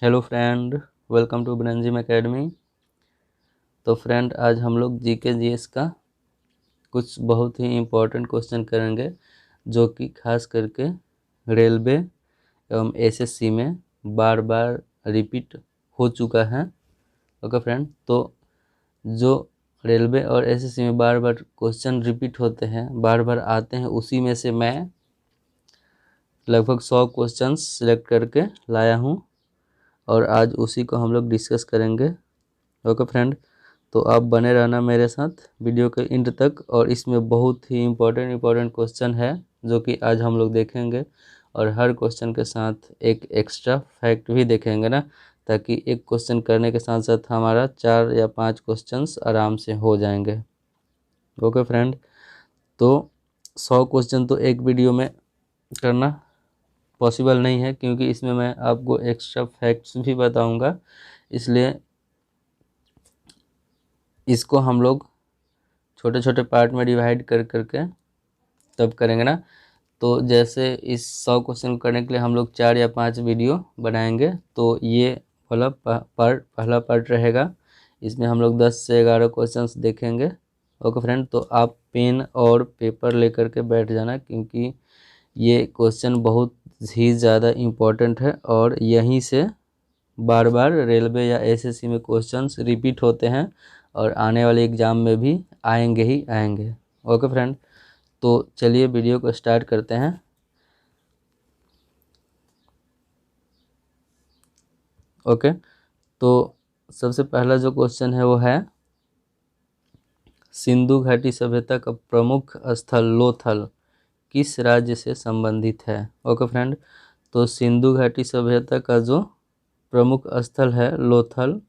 Hello friend, welcome to ब्रंजिम academy. तो friend, आज हम लोग जीके जीएस का कुछ बहुत ही इम्पोर्टेंट क्वेश्चन करेंगे जो कि खास करके रेलवे एवं एसएससी में बार बार रिपीट हो चुका है। ओके फ्रेंड, तो जो रेलवे और एसएससी में बार बार क्वेश्चन रिपीट होते हैं, बार बार आते हैं, उसी में से मैं लगभग 100 क्वेश्चन सिलेक्ट करके लाया हूँ और आज उसी को हम लोग डिस्कस करेंगे। ओके फ्रेंड, तो आप बने रहना मेरे साथ वीडियो के एंड तक। और इसमें बहुत ही इम्पोर्टेंट क्वेश्चन है जो कि आज हम लोग देखेंगे, और हर क्वेश्चन के साथ एक एक्स्ट्रा फैक्ट भी देखेंगे ना, ताकि एक क्वेश्चन करने के साथ साथ हमारा 4 या 5 क्वेश्चंस आराम से हो जाएंगे। ओके फ्रेंड, तो 100 क्वेश्चन तो एक वीडियो में करना पॉसिबल नहीं है, क्योंकि इसमें मैं आपको एक्स्ट्रा फैक्ट्स भी बताऊंगा, इसलिए इसको हम लोग छोटे छोटे पार्ट में डिवाइड कर करके तब करेंगे ना। तो जैसे इस 100 क्वेश्चन करने के लिए हम लोग 4 या 5 वीडियो बनाएंगे, तो ये पहला पार्ट रहेगा। इसमें हम लोग 10 से 11 क्वेश्चंस देखेंगे। ओके फ्रेंड, तो आप पेन और पेपर लेकर के बैठ जाना, क्योंकि ये क्वेश्चन बहुत ही ज़्यादा इम्पोर्टेंट है और यहीं से बार बार रेलवे या एसएससी में क्वेश्चंस रिपीट होते हैं और आने वाले एग्ज़ाम में भी आएंगे ही आएंगे। ओके फ्रेंड, तो चलिए वीडियो को स्टार्ट करते हैं। ओके, तो सबसे पहला जो क्वेश्चन है वो है, सिंधु घाटी सभ्यता का प्रमुख स्थल लोथल किस राज्य से संबंधित है। ओके फ्रेंड, तो सिंधु घाटी सभ्यता का जो प्रमुख स्थल है लोथल,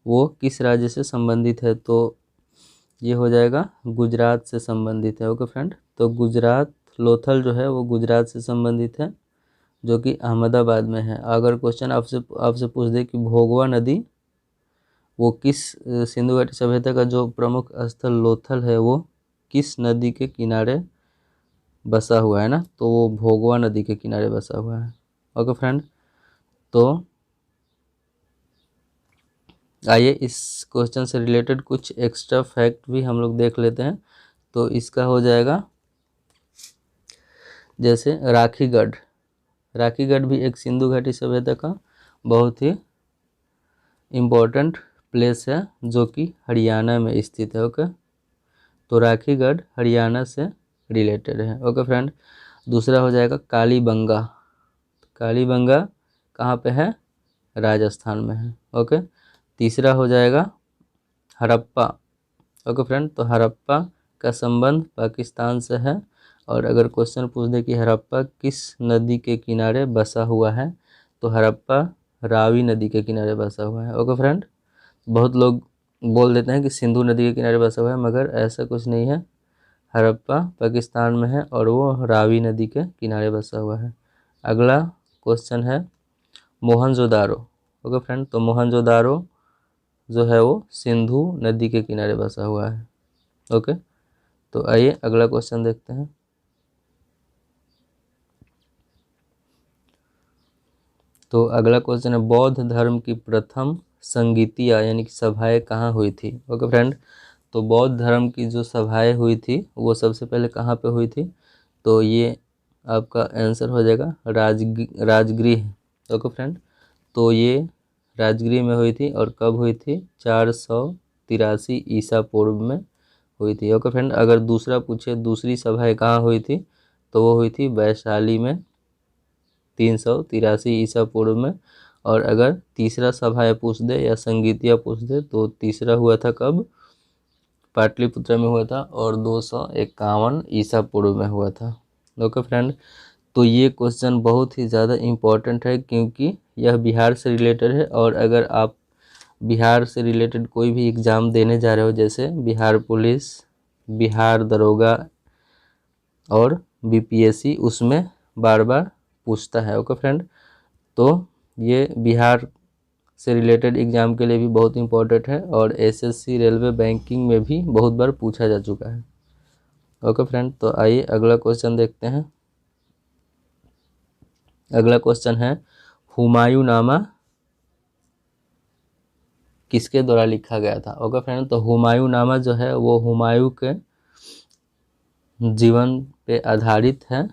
वो किस राज्य से संबंधित है, तो ये हो जाएगा गुजरात से संबंधित है। ओके फ्रेंड, तो गुजरात, लोथल जो है वो गुजरात से संबंधित है, जो कि अहमदाबाद में है। अगर क्वेश्चन आपसे पूछ दे कि भोगवा नदी वो किस सिंधु घाटी सभ्यता का जो प्रमुख स्थल लोथल है वो किस नदी के किनारे बसा हुआ है ना, तो वो भोगवा नदी के किनारे बसा हुआ है। ओके फ्रेंड, तो आइए इस क्वेश्चन से रिलेटेड कुछ एक्स्ट्रा फैक्ट भी हम लोग देख लेते हैं। तो इसका हो जाएगा, जैसे राखीगढ़ भी एक सिंधु घाटी सभ्यता का बहुत ही इम्पोर्टेंट प्लेस है, जो कि हरियाणा में स्थित है। ओके, तो राखीगढ़ हरियाणा से रिलेटेड है। ओके फ्रेंड, दूसरा हो जाएगा कालीबंगा। कालीबंगा कहाँ पे है, राजस्थान में है। ओके, तीसरा हो जाएगा हड़प्पा। ओके फ्रेंड, तो हड़प्पा का संबंध पाकिस्तान से है, और अगर क्वेश्चन पूछ दे कि हड़प्पा किस नदी के किनारे बसा हुआ है, तो हड़प्पा रावी नदी के किनारे बसा हुआ है। ओके फ्रेंड, बहुत लोग बोल देते हैं कि सिंधु नदी के किनारे बसा हुआ है, मगर ऐसा कुछ नहीं है। हड़प्पा पाकिस्तान में है और वो रावी नदी के किनारे बसा हुआ है। अगला क्वेश्चन है मोहनजोदारो। ओके फ्रेंड, तो मोहनजोदारो जो है वो सिंधु नदी के किनारे बसा हुआ है। ओके, तो आइए अगला क्वेश्चन देखते हैं। तो अगला क्वेश्चन है, बौद्ध धर्म की प्रथम संगीतिया यानी कि सभाएं कहाँ हुई थी। ओके फ्रेंड, तो बौद्ध धर्म की जो सभाएं हुई थी वो सबसे पहले कहाँ पे हुई थी, तो ये आपका आंसर हो जाएगा राजगृह। ओके फ्रेंड, तो ये राजगृह में हुई थी, और कब हुई थी, 483 ईसा पूर्व में हुई थी। ओके फ्रेंड, अगर दूसरा पूछे दूसरी सभाएं कहाँ हुई थी, तो वो हुई थी वैशाली में 383 ईसा पूर्व में। और अगर तीसरा सभाएं पूछ दे या संगीतिया पूछ दे, तो तीसरा हुआ था कब, पाटलिपुत्र में हुआ था, और 251 ईसा पूर्व में हुआ था। ओके फ्रेंड, तो ये क्वेश्चन बहुत ही ज़्यादा इम्पोर्टेंट है, क्योंकि यह बिहार से रिलेटेड है। और अगर आप बिहार से रिलेटेड कोई भी एग्ज़ाम देने जा रहे हो, जैसे बिहार पुलिस, बिहार दरोगा और बीपीएससी, उसमें बार बार पूछता है। ओके फ्रेंड, तो ये बिहार से रिलेटेड एग्ज़ाम के लिए भी बहुत इम्पोर्टेंट है, और एसएससी रेलवे बैंकिंग में भी बहुत बार पूछा जा चुका है। ओके फ्रेंड, तो आइए अगला क्वेश्चन देखते हैं। अगला क्वेश्चन है, हुमायूंनामा किसके द्वारा लिखा गया था। ओके फ्रेंड, तो हुमायूं नामा जो है वो हुमायूं के जीवन पे आधारित है।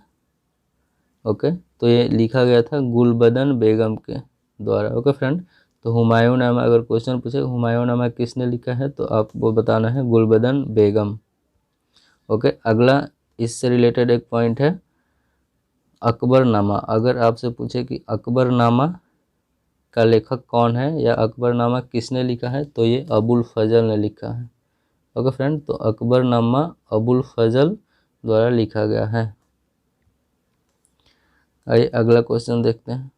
ओके, तो ये लिखा गया था गुलबदन बेगम के द्वारा। ओके फ्रेंड, तो हुमायूं नामा, अगर क्वेश्चन पूछे हुमायूं नामा किसने लिखा है तो आपको बताना है गुलबदन बेगम। ओके, अगला इससे रिलेटेड एक पॉइंट है अकबरनामा। अगर आपसे पूछे कि अकबरनामा का लेखक कौन है या अकबरनामा किसने लिखा है तो ये अबुल फजल ने लिखा है। ओके फ्रेंड, तो अकबरनामा अबुल फजल द्वारा लिखा गया है। आइए अगला क्वेश्चन देखते हैं।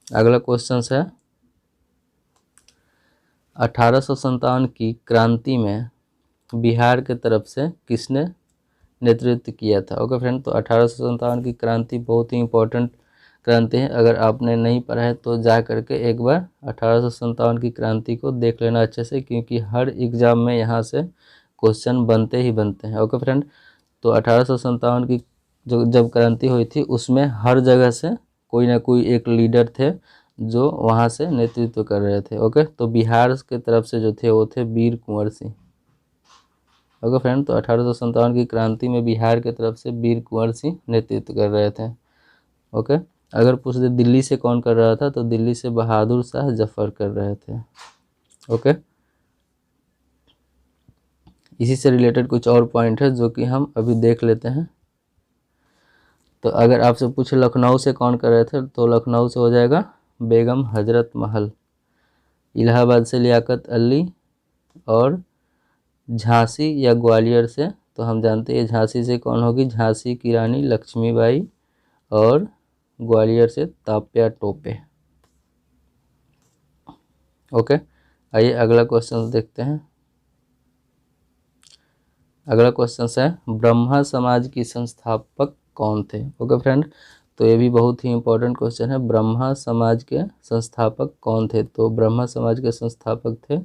अगला क्वेश्चन है 1857 की क्रांति में बिहार के तरफ से किसने नेतृत्व किया था। ओके फ्रेंड, तो 1857 की क्रांति बहुत ही इम्पोर्टेंट क्रांति है। अगर आपने नहीं पढ़ा है तो जा करके एक बार 1857 की क्रांति को देख लेना अच्छे से, क्योंकि हर एग्जाम में यहाँ से क्वेश्चन बनते ही बनते हैं। ओके फ्रेंड, तो 1857 की जो जब क्रांति हुई थी उसमें हर जगह से कोई ना कोई एक लीडर थे जो वहाँ से नेतृत्व कर रहे थे। ओके, तो बिहार के तरफ से जो थे वो थे वीर कुंवर सिंह। ओके फ्रेंड, तो 1857 की क्रांति में बिहार के तरफ से वीर कुंवर सिंह नेतृत्व कर रहे थे। ओके, अगर पूछ दे दिल्ली से कौन कर रहा था तो दिल्ली से बहादुर शाह जफर कर रहे थे। ओके, इसी से रिलेटेड कुछ और पॉइंट है जो कि हम अभी देख लेते हैं। तो अगर आपसे पूछे लखनऊ से कौन कर रहे थे तो लखनऊ से हो जाएगा बेगम हजरत महल। इलाहाबाद से लियाकत अली और झांसी या ग्वालियर से तो हम जानते हैं झांसी से कौन होगी, झांसी की रानी लक्ष्मीबाई और ग्वालियर से तात्या टोपे। ओके, आइए अगला क्वेश्चन देखते हैं। अगला क्वेश्चन है ब्रह्मा समाज की संस्थापक कौन थे। ओके फ्रेंड, तो ये भी बहुत ही इंपॉर्टेंट क्वेश्चन है। ब्रह्मा समाज के संस्थापक कौन थे, तो ब्रह्मा समाज के संस्थापक थे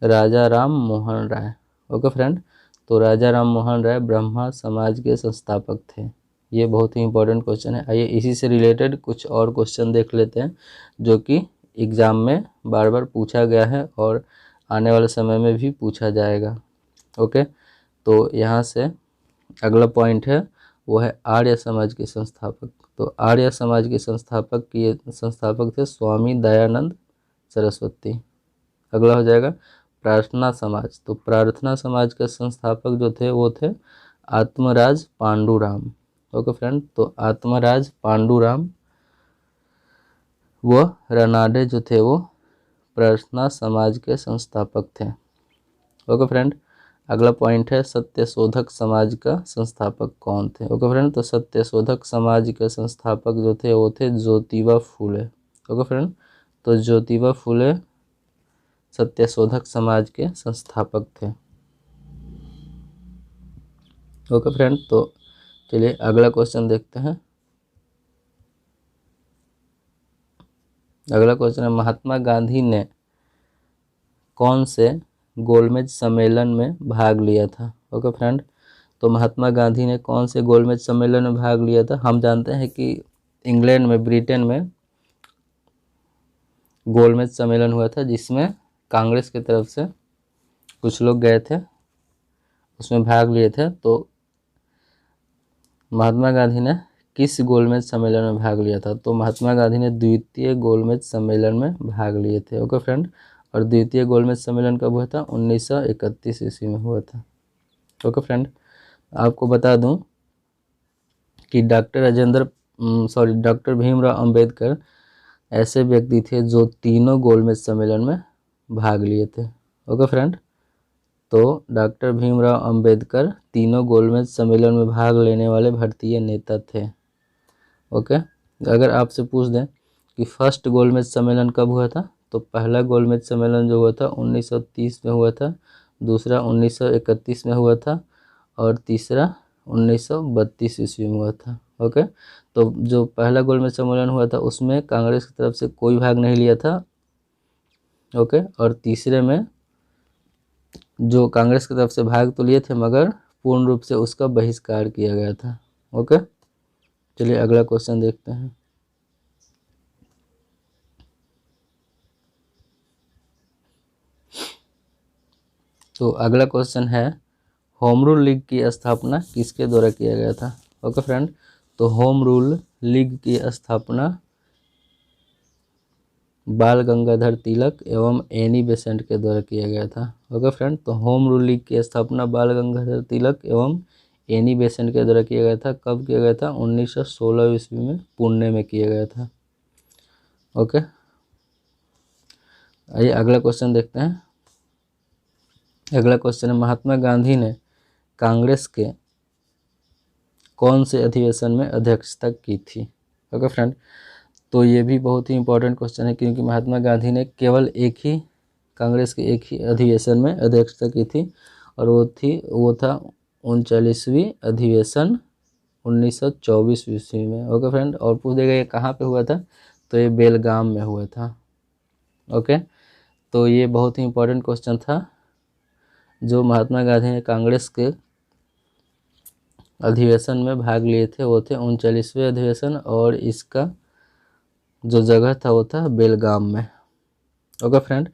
राजा राम मोहन राय। ओके फ्रेंड, तो राजा राम मोहन राय ब्रह्मा समाज के संस्थापक थे। ये बहुत ही इंपॉर्टेंट क्वेश्चन है। आइए इसी से रिलेटेड कुछ और क्वेश्चन देख लेते हैं जो कि एग्ज़ाम में बार बार पूछा गया है और आने वाले समय में भी पूछा जाएगा। ओके, तो यहाँ से अगला पॉइंट है वो है आर्य समाज के संस्थापक। तो आर्य समाज के संस्थापक थे स्वामी दयानंद सरस्वती। अगला हो जाएगा प्रार्थना समाज। तो प्रार्थना समाज के संस्थापक जो थे वो थे आत्मराज पांडुराम। ओके फ्रेंड, तो आत्मराज पांडुराम व रनाडे जो थे वो प्रार्थना समाज के संस्थापक थे। ओके फ्रेंड, अगला पॉइंट है सत्यशोधक समाज का संस्थापक कौन थे। ओके फ्रेंड, तो सत्यशोधक समाज के संस्थापक जो थे वो थे ज्योतिबा फुले। ओके फ्रेंड, तो ज्योतिबा फुले सत्यशोधक समाज के संस्थापक थे। ओके फ्रेंड, तो चलिए अगला क्वेश्चन देखते हैं। अगला क्वेश्चन है महात्मा गांधी ने कौन से गोलमेज सम्मेलन में भाग लिया था। ओके फ्रेंड, तो महात्मा गांधी ने कौन से गोलमेज सम्मेलन में भाग लिया था। हम जानते हैं कि इंग्लैंड में, ब्रिटेन में गोलमेज सम्मेलन हुआ था जिसमें कांग्रेस की तरफ से कुछ लोग गए थे, उसमें भाग लिए थे। तो महात्मा गांधी ने किस गोलमेज सम्मेलन में भाग लिया था, तो महात्मा गांधी ने द्वितीय गोलमेज सम्मेलन में भाग लिए थे। ओके फ्रेंड, और द्वितीय गोलमेज सम्मेलन कब हुआ था, 1931 ईस्वी में हुआ था। ओके फ्रेंड, आपको बता दूं कि डॉक्टर भीमराव अंबेडकर ऐसे व्यक्ति थे जो तीनों गोलमेज सम्मेलन में भाग लिए थे। ओके फ्रेंड, तो डॉक्टर भीमराव अंबेडकर तीनों गोलमेज सम्मेलन में भाग लेने वाले भारतीय नेता थे। ओके, अगर आपसे पूछ दें कि फर्स्ट गोलमेज सम्मेलन कब हुआ था, तो पहला गोलमेज सम्मेलन जो हुआ था 1930 में हुआ था, दूसरा 1931 में हुआ था और तीसरा 1932 ईस्वी में हुआ था। ओके, तो जो पहला गोलमेज सम्मेलन हुआ था उसमें कांग्रेस की तरफ से कोई भाग नहीं लिया था। ओके, और तीसरे में जो कांग्रेस की तरफ से भाग तो लिए थे मगर पूर्ण रूप से उसका बहिष्कार किया गया था। ओके, चलिए अगला क्वेश्चन देखते हैं। तो अगला क्वेश्चन है, होम रूल लीग की स्थापना किसके द्वारा किया गया था? ओके फ्रेंड, तो होम रूल लीग की स्थापना बाल गंगाधर तिलक एवं एनी बेसेंट के द्वारा किया गया था। ओके फ्रेंड, तो होम रूल लीग की स्थापना बाल गंगाधर तिलक एवं एनी बेसेंट के द्वारा किया गया था। कब किया गया था? 1916 ईस्वी में पुणे में किया गया था। ओके, आइए अगला क्वेश्चन देखते हैं। अगला क्वेश्चन है, महात्मा गांधी ने कांग्रेस के कौन से अधिवेशन में अध्यक्षता की थी? ओके फ्रेंड, तो ये भी बहुत ही इंपॉर्टेंट क्वेश्चन है, क्योंकि महात्मा गांधी ने केवल कांग्रेस के एक ही अधिवेशन में अध्यक्षता की थी, और वो था 39वीं अधिवेशन 1924 ईस्वी में। ओके फ्रेंड, और पूछ देगा ये कहाँ पे हुआ था? तो ये बेलगाम में हुआ था। ओके, तो ये बहुत ही इंपॉर्टेंट क्वेश्चन था। जो महात्मा गांधी ने कांग्रेस के अधिवेशन में भाग लिए थे वो थे 39वें अधिवेशन, और इसका जो जगह था वो था बेलगाम में। ओके फ्रेंड,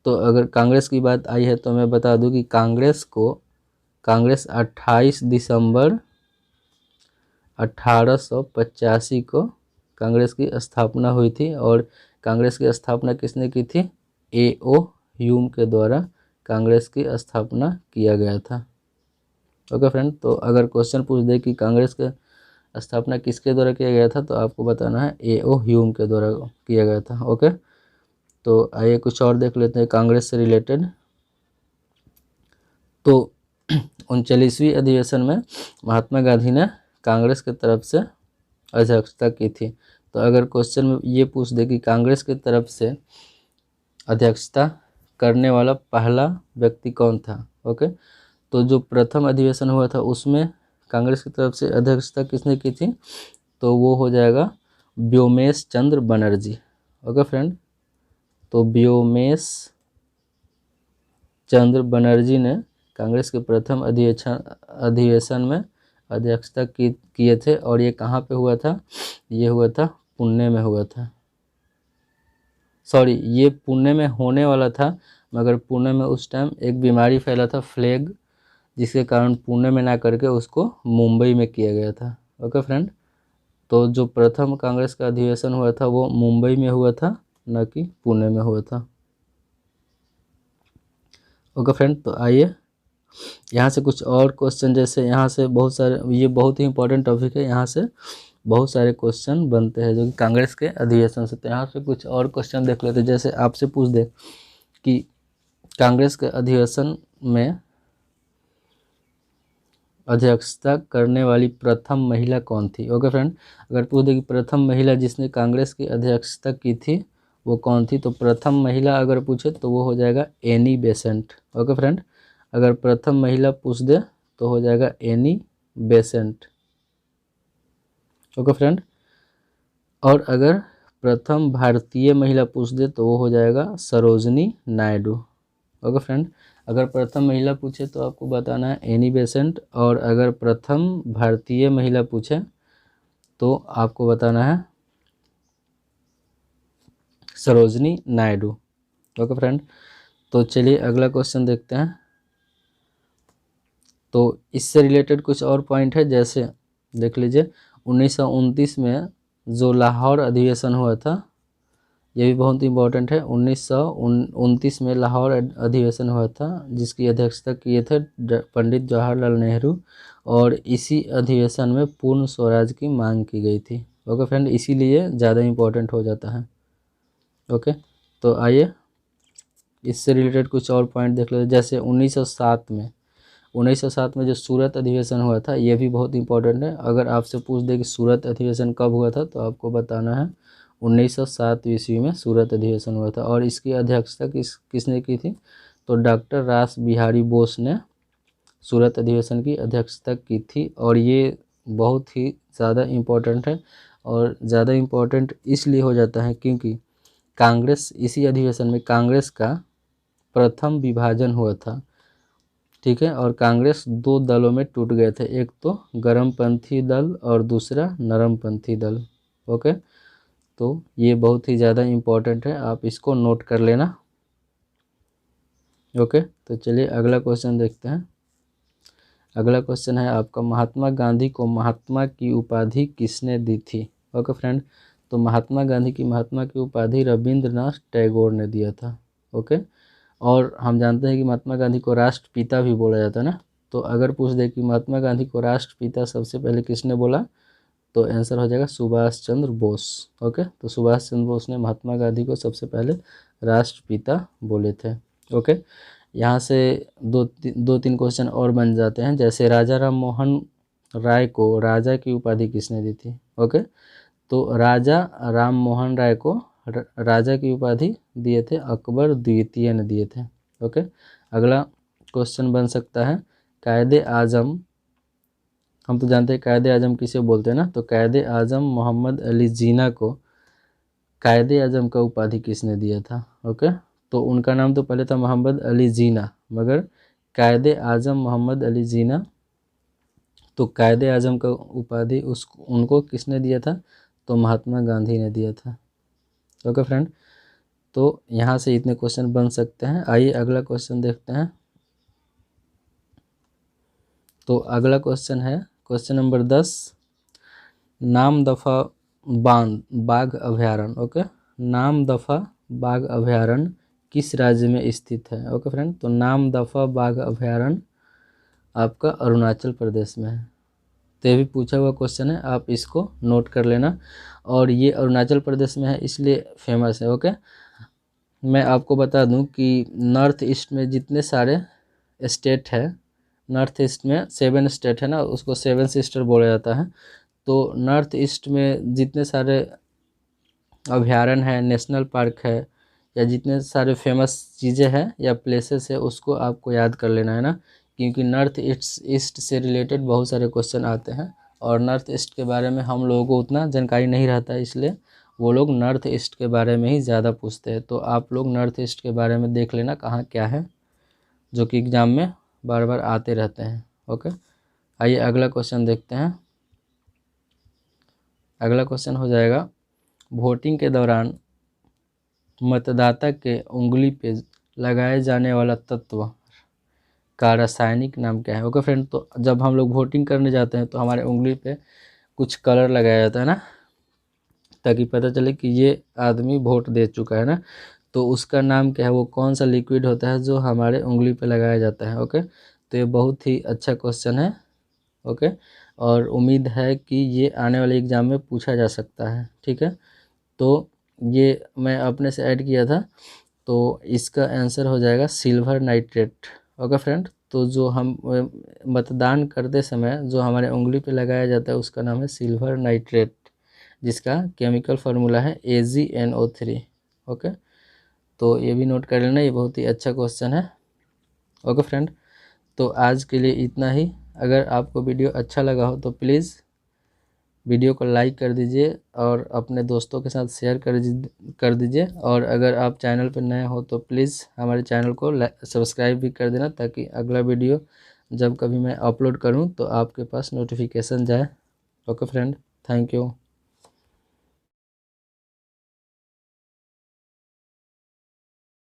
तो अगर कांग्रेस की बात आई है तो मैं बता दूं कि कांग्रेस 28 दिसंबर 1885 को कांग्रेस की स्थापना हुई थी, और कांग्रेस की स्थापना किसने की थी? A.O. ह्यूम के द्वारा कांग्रेस की स्थापना किया गया था। ओके फ्रेंड, तो अगर क्वेश्चन पूछ दे कि कांग्रेस के स्थापना किसके द्वारा किया गया था, तो आपको बताना है A.O. ह्यूम के द्वारा किया गया था। ओके, तो आइए कुछ और देख लेते हैं कांग्रेस से रिलेटेड। तो 39वीं अधिवेशन में महात्मा गांधी ने कांग्रेस की तरफ से अध्यक्षता की थी। तो अगर क्वेश्चन में ये पूछ दे कि कांग्रेस की तरफ से अध्यक्षता करने वाला पहला व्यक्ति कौन था? ओके, तो जो प्रथम अधिवेशन हुआ था उसमें कांग्रेस की तरफ से अध्यक्षता किसने की थी? तो वो हो जाएगा व्योमेश चंद्र बनर्जी। ओके फ्रेंड, तो व्योमेश चंद्र बनर्जी ने कांग्रेस के प्रथम अधिवेशन में अध्यक्षता किए थे, और ये कहाँ पे हुआ था? ये हुआ था पुणे में हुआ था। सॉरी, ये पुणे में होने वाला था, मगर पुणे में उस टाइम एक बीमारी फैला था, फ्लेग, जिसके कारण पुणे में ना करके उसको मुंबई में किया गया था। ओके फ्रेंड, तो जो प्रथम कांग्रेस का अधिवेशन हुआ था वो मुंबई में हुआ था, न कि पुणे में हुआ था। ओके फ्रेंड, तो आइए यहाँ से कुछ और क्वेश्चन, जैसे यहाँ से बहुत सारे, ये बहुत ही इंपॉर्टेंट टॉपिक है, यहाँ से बहुत सारे क्वेश्चन बनते हैं जो कि कांग्रेस के अधिवेशन से। तो यहाँ से कुछ और क्वेश्चन देख लेते हैं। जैसे आपसे पूछ दे कि कांग्रेस के अधिवेशन में अध्यक्षता करने वाली प्रथम महिला कौन थी? ओके फ्रेंड, अगर पूछ दे कि प्रथम महिला जिसने कांग्रेस की अध्यक्षता की थी वो कौन थी, तो प्रथम महिला अगर पूछे तो वो हो जाएगा एनी बेसेंट। ओके फ्रेंड, अगर प्रथम महिला पूछ दे तो हो जाएगा एनी बेसेंट। ओके फ्रेंड, और अगर प्रथम भारतीय महिला पूछ दे तो वो हो जाएगा सरोजनी नायडू। ओके फ्रेंड, अगर प्रथम महिला पूछे तो आपको बताना है एनी बेसेंट, और अगर प्रथम भारतीय महिला पूछे तो आपको बताना है सरोजनी नायडू। ओके फ्रेंड, तो चलिए अगला क्वेश्चन देखते हैं। तो इससे रिलेटेड कुछ और पॉइंट है, जैसे देख लीजिए 1929 में जो लाहौर अधिवेशन हुआ था, ये भी बहुत इंपॉर्टेंट है। 1929 में लाहौर अधिवेशन हुआ था, जिसकी अध्यक्षता किए थे पंडित जवाहरलाल नेहरू, और इसी अधिवेशन में पूर्ण स्वराज की मांग की गई थी। ओके फ्रेंड, इसीलिए ज़्यादा इम्पोर्टेंट हो जाता है। ओके, तो आइए इससे रिलेटेड कुछ और पॉइंट देख लेते हैं। जैसे 1907 में जो सूरत अधिवेशन हुआ था, ये भी बहुत इंपॉर्टेंट है। अगर आपसे पूछ दे कि सूरत अधिवेशन कब हुआ था, तो आपको बताना है 1907 ईस्वी में सूरत अधिवेशन हुआ था, और इसकी अध्यक्षता किसने की थी? तो डॉक्टर रास बिहारी बोस ने सूरत अधिवेशन की अध्यक्षता की थी, और ये बहुत ही ज़्यादा इम्पोर्टेंट है। और ज़्यादा इम्पोर्टेंट इसलिए हो जाता है क्योंकि इसी अधिवेशन में कांग्रेस का प्रथम विभाजन हुआ था, ठीक है, और कांग्रेस दो दलों में टूट गए थे, एक तो गर्मपंथी दल और दूसरा नरमपंथी दल। ओके, तो ये बहुत ही ज़्यादा इम्पोर्टेंट है, आप इसको नोट कर लेना। ओके, तो चलिए अगला क्वेश्चन देखते हैं। अगला क्वेश्चन है आपका, महात्मा गांधी को महात्मा की उपाधि किसने दी थी? ओके फ्रेंड, तो महात्मा गांधी की महात्मा की उपाधि रविंद्रनाथ टैगोर ने दिया था। ओके, और हम जानते हैं कि महात्मा गांधी को राष्ट्रपिता भी बोला जाता है ना। तो अगर पूछ दे कि महात्मा गांधी को राष्ट्रपिता सबसे पहले किसने बोला, तो आंसर हो जाएगा सुभाष चंद्र बोस। ओके, तो सुभाष चंद्र बोस ने महात्मा गांधी को सबसे पहले राष्ट्रपिता बोले थे। ओके, यहाँ से दो तीन क्वेश्चन और बन जाते हैं। जैसे राजा राम मोहन राय को राजा की उपाधि किसने दी थी? ओके, तो राजा राम मोहन राय को राजा की उपाधि दिए थे अकबर द्वितीय ने दिए थे। ओके, अगला क्वेश्चन बन सकता है, कायदे आजम, हम तो जानते हैं कायदे आजम किसे बोलते हैं ना, तो कायदे आजम मोहम्मद अली जिन्ना को कायदे आजम का उपाधि किसने दिया था? ओके, तो उनका नाम तो पहले था मोहम्मद अली जिन्ना, मगर कायदे आजम मोहम्मद अली जिन्ना, तो कायदे आजम का उपाधि उनको किसने दिया था? तो महात्मा गांधी ने दिया था। ओके फ्रेंड, तो यहाँ से इतने क्वेश्चन बन सकते हैं। आइए अगला क्वेश्चन देखते हैं। तो अगला क्वेश्चन है क्वेश्चन नंबर 10, नामदफा बाघ अभयारण्य। ओके, नामदफा बाघ अभयारण्य किस राज्य में स्थित है? ओके फ्रेंड, तो नामदफा बाघ अभयारण्य आपका अरुणाचल प्रदेश में है। तो ये भी पूछा हुआ क्वेश्चन है, आप इसको नोट कर लेना। और ये अरुणाचल प्रदेश में है इसलिए फेमस है। ओके, मैं आपको बता दूं कि नॉर्थ ईस्ट में जितने सारे स्टेट है, नॉर्थ ईस्ट में 7 स्टेट है ना, उसको 7 सिस्टर बोला जाता है। तो नॉर्थ ईस्ट में जितने सारे अभयारण्य है, नेशनल पार्क है, या जितने सारे फेमस चीज़ें हैं या प्लेसेस है, उसको आपको याद कर लेना है ना, क्योंकि नॉर्थ ईस्ट से रिलेटेड बहुत सारे क्वेश्चन आते हैं। और नॉर्थ ईस्ट के बारे में हम लोगों को उतना जानकारी नहीं रहता है, इसलिए वो लोग नॉर्थ ईस्ट के बारे में ही ज़्यादा पूछते हैं। तो आप लोग नॉर्थ ईस्ट के बारे में देख लेना कहाँ क्या है, जो कि एग्ज़ाम में बार बार आते रहते हैं। ओके, आइए अगला क्वेश्चन देखते हैं। अगला क्वेश्चन हो जाएगा, वोटिंग के दौरान मतदाता के उंगली पे लगाए जाने वाला तत्व का रासायनिक नाम क्या है? ओके फ्रेंड, तो जब हम लोग वोटिंग करने जाते हैं तो हमारे उंगली पे कुछ कलर लगाया जाता है ना, ताकि पता चले कि ये आदमी वोट दे चुका है ना। तो उसका नाम क्या है? वो कौन सा लिक्विड होता है जो हमारे उंगली पे लगाया जाता है? ओके, तो ये बहुत ही अच्छा क्वेश्चन है। ओके, और उम्मीद है कि ये आने वाले एग्ज़ाम में पूछा जा सकता है। ठीक है, तो ये मैं अपने से ऐड किया था, तो इसका आंसर हो जाएगा सिल्वर नाइट्रेट। ओके फ्रेंड, तो जो हम मतदान करते समय जो हमारे उंगली पे लगाया जाता है उसका नाम है सिल्वर नाइट्रेट, जिसका केमिकल फार्मूला है AgNO3। ओके, तो ये भी नोट कर लेना, ये बहुत ही अच्छा क्वेश्चन है। ओके फ्रेंड, तो आज के लिए इतना ही। अगर आपको वीडियो अच्छा लगा हो तो प्लीज़ वीडियो को लाइक कर दीजिए और अपने दोस्तों के साथ शेयर कर दीजिए। और अगर आप चैनल पर नए हो तो प्लीज़ हमारे चैनल को सब्सक्राइब भी कर देना, ताकि अगला वीडियो जब कभी मैं अपलोड करूं तो आपके पास नोटिफिकेशन जाए। Okay friend, thank you.